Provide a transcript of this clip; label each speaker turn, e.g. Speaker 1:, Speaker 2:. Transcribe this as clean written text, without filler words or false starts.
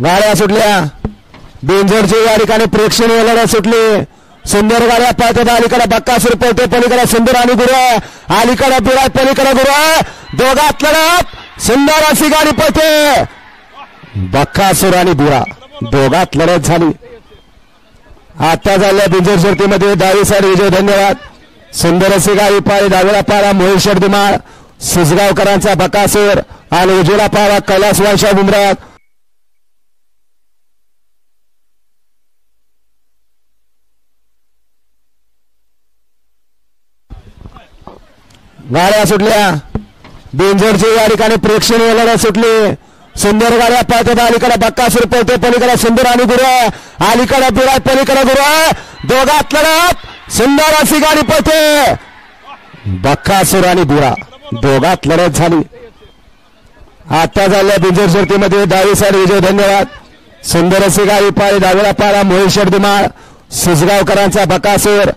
Speaker 1: गाड्या सुटल्या बेंजरची या ठिकाणी प्रेक्षणीय लढत सुटली. सुंदर गाड्या पाहतात. अलीकडे बक्कासूर पळते, पलीकडे सुंदर आणि गुरु, अलीकडे बिराट, पलीकडे गुरु. दोघात लढत सुंदर अशी गाडी पळते. बक्कासूर आणि बुरा दोघात लढत झाली. आता झाल्या बिंजर शर्तीमध्ये डावी साईड विजय. धन्यवाद. सुंदर अशी गाडी पाळी. डावीला पारा मोहिशर धुमाळ, सुजगावकरांचा बकासूर आणि उजवीला पारा कैलास वायशा बुमरा. गाड्या सुटल्या बेंजरची या ठिकाणी प्रेक्षणीय लढत सुटली. सुंदर गाड्या पाहतात. अलीकडे बक्कासूर पळते, पलीकडे सुंदर आणि गुरु, अलीकडे बिराट, पलीकडे गुरु. दोघात लढत सुंदर अशी गाडी पळते. बक्कासूर आणि बुरा दोघात लढत झाली. आता झाल्या बिंजर शर्तीमध्ये डावी साईड विजय. धन्यवाद. सुंदर अशी गाडी पाळी. डावीला पारा मोहिशर धुमाळ, सुजगावकरांचा बकासूर